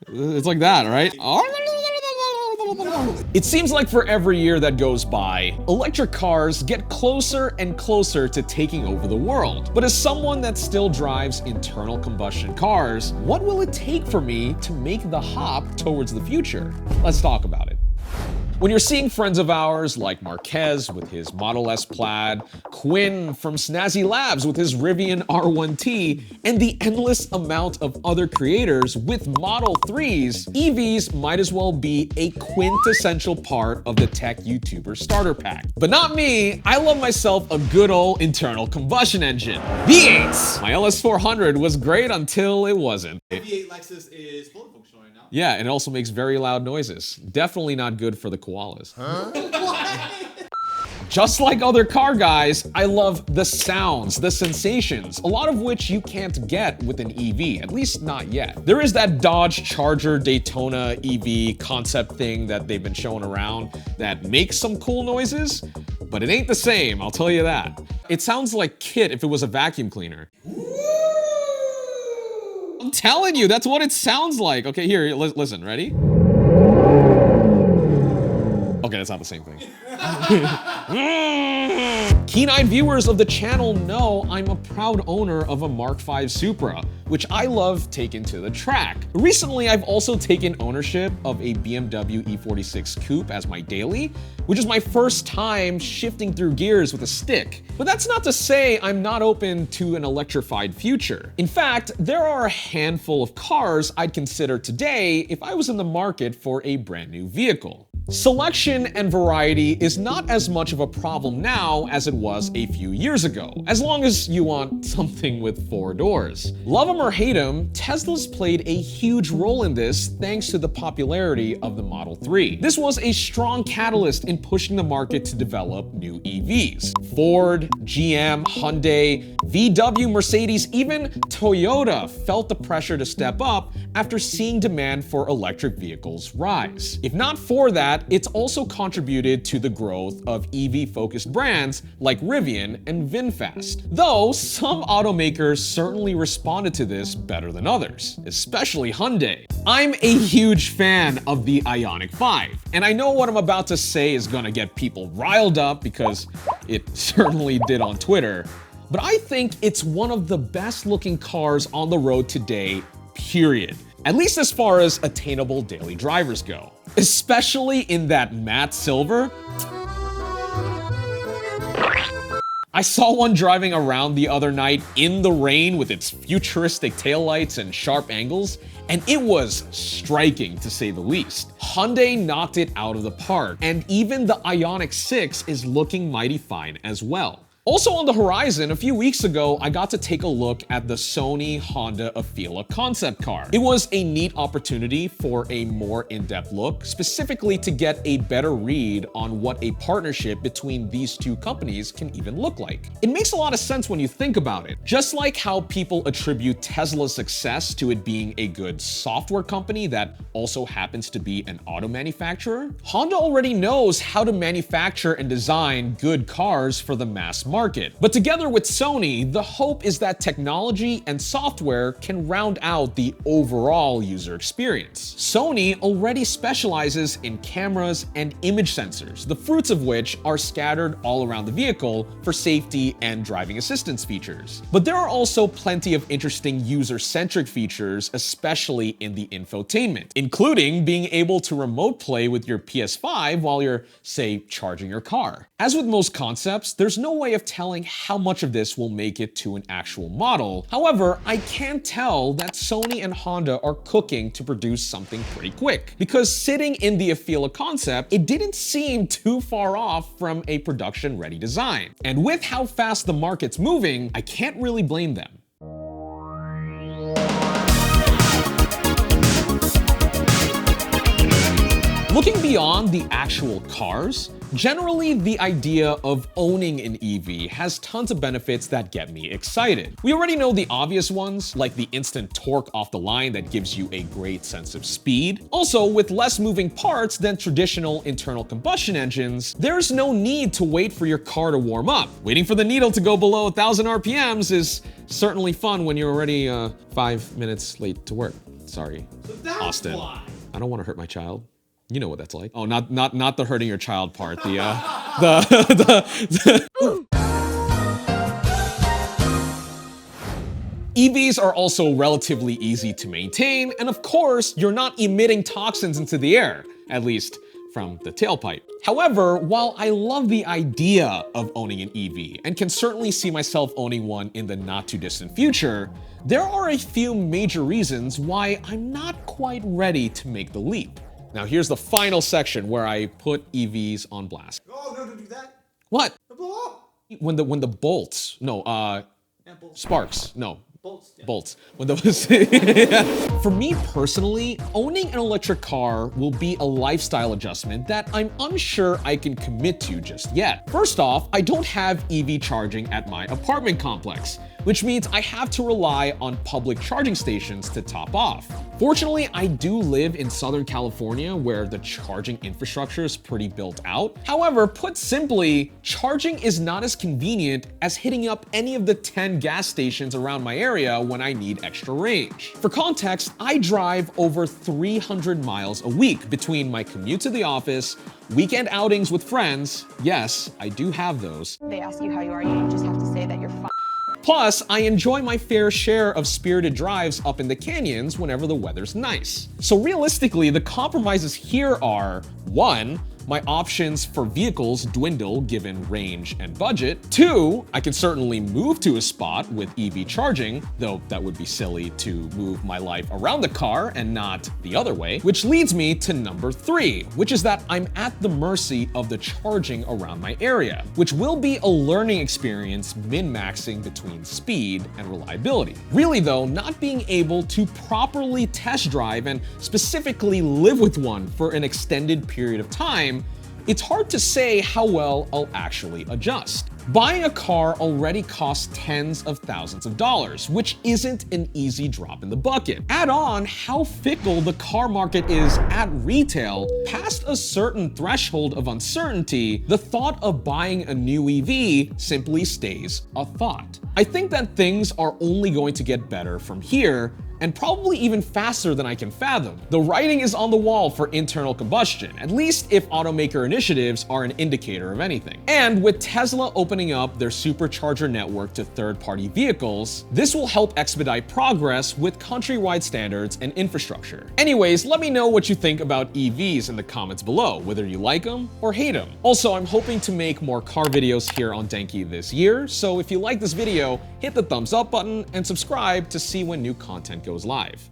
It's like that, right? It seems like for every year that goes by, electric cars get closer and closer to taking over the world. But as someone that still drives internal combustion cars, what will it take for me to make the hop towards the future? Let's talk about it. When you're seeing friends of ours like Marquez with his Model S Plaid, Quinn from Snazzy Labs with his Rivian R1T, and the endless amount of other creators with Model 3s, EVs might as well be a quintessential part of the tech YouTuber starter pack. But not me, I love myself a good old internal combustion engine. V8s! My LS400 was great until it wasn't. The V8 Lexus is fully functional right now. Yeah, and it also makes very loud noises. Definitely not good for the koalas. Just like other car guys, I love the sounds, the sensations, a lot of which you can't get with an EV, at least not yet. There is that Dodge Charger Daytona EV concept thing that they've been showing around that makes some cool noises, but it ain't the same, I'll tell you that. It sounds like Kit if it was a vacuum cleaner. I'm telling you, that's what it sounds like. Okay, here, listen, ready? Okay, that's not the same thing. Keen-eyed viewers of the channel know I'm a proud owner of a Mark V Supra, which I love taking to the track. Recently, I've also taken ownership of a BMW E46 Coupe as my daily, which is my first time shifting through gears with a stick. But that's not to say I'm not open to an electrified future. In fact, there are a handful of cars I'd consider today if I was in the market for a brand new vehicle. Selection and variety is not as much of a problem now as it was a few years ago, as long as you want something with 4 doors. Love them or hate them, Tesla's played a huge role in this thanks to the popularity of the Model 3. This was a strong catalyst in pushing the market to develop new EVs. Ford, GM, Hyundai, VW, Mercedes, even Toyota felt the pressure to step up after seeing demand for electric vehicles rise. If not for that, it's also contributed to the growth of EV-focused brands like Rivian and VinFast. Though some automakers certainly responded to this better than others, especially Hyundai. I'm a huge fan of the Ioniq 5, and I know what I'm about to say is gonna get people riled up because it certainly did on Twitter, but I think it's one of the best looking cars on the road today, period. At least as far as attainable daily drivers go. Especially in that matte silver. I saw one driving around the other night in the rain with its futuristic taillights and sharp angles, and it was striking to say the least. Hyundai knocked it out of the park, and even the Ioniq 6 is looking mighty fine as well. Also on the horizon, a few weeks ago, I got to take a look at the Sony Honda Afeela concept car. It was a neat opportunity for a more in-depth look, specifically to get a better read on what a partnership between these two companies can even look like. It makes a lot of sense when you think about it. Just like how people attribute Tesla's success to it being a good software company that also happens to be an auto manufacturer, Honda already knows how to manufacture and design good cars for the mass market. But together with Sony, the hope is that technology and software can round out the overall user experience. Sony already specializes in cameras and image sensors, the fruits of which are scattered all around the vehicle for safety and driving assistance features. But there are also plenty of interesting user-centric features, especially in the infotainment, including being able to remote play with your PS5 while you're, say, charging your car. As with most concepts, there's no way of telling how much of this will make it to an actual model. However, I can tell that Sony and Honda are cooking to produce something pretty quick, because sitting in the Afeela concept, it didn't seem too far off from a production-ready design. And with how fast the market's moving, I can't really blame them. Looking beyond the actual cars, generally the idea of owning an EV has tons of benefits that get me excited. We already know the obvious ones, like the instant torque off the line that gives you a great sense of speed. Also, with less moving parts than traditional internal combustion engines, there's no need to wait for your car to warm up. Waiting for the needle to go below 1,000 RPMs is certainly fun when you're already 5 minutes late to work. Sorry, So that's Austin. why. I don't want to hurt my child. You know what that's like. Oh, not the hurting your child part. EVs are also relatively easy to maintain, and of course, you're not emitting toxins into the air, at least from the tailpipe. However, while I love the idea of owning an EV and can certainly see myself owning one in the not too distant future, there are a few major reasons why I'm not quite ready to make the leap. Now here's the final section where I put EVs on blast. Oh, no, don't do that. What? It'll blow up. When the bolts, no, Yeah, bolts. sparks, no, Bolts. Yeah. bolts. When the For me personally, owning an electric car will be a lifestyle adjustment that I'm unsure I can commit to just yet. First off, I don't have EV charging at my apartment complex, which means I have to rely on public charging stations to top off. Fortunately, I do live in Southern California where the charging infrastructure is pretty built out. However, put simply, charging is not as convenient as hitting up any of the 10 gas stations around my area when I need extra range. For context, I drive over 300 miles a week between my commute to the office, weekend outings with friends, yes, I do have those. They ask you how you are, you just have to say that you're fine. Plus, I enjoy my fair share of spirited drives up in the canyons whenever the weather's nice. So realistically, the compromises here are: 1, my options for vehicles dwindle given range and budget. 2, I can certainly move to a spot with EV charging, though that would be silly to move my life around the car and not the other way. Which leads me to number 3, which is that I'm at the mercy of the charging around my area, which will be a learning experience min-maxing between speed and reliability. Really though, not being able to properly test drive and specifically live with one for an extended period of time, it's hard to say how well I'll actually adjust. Buying a car already costs tens of thousands of dollars, which isn't an easy drop in the bucket. Add on how fickle the car market is at retail. Past a certain threshold of uncertainty, the thought of buying a new EV simply stays a thought. I think that things are only going to get better from here, and probably even faster than I can fathom. The writing is on the wall for internal combustion, at least if automaker initiatives are an indicator of anything. And with Tesla opening up their supercharger network to third-party vehicles, this will help expedite progress with countrywide standards and infrastructure. Anyways, let me know what you think about EVs in the comments below, whether you like them or hate them. Also, I'm hoping to make more car videos here on Denki this year, so if you like this video, hit the thumbs up button and subscribe to see when new content goes live.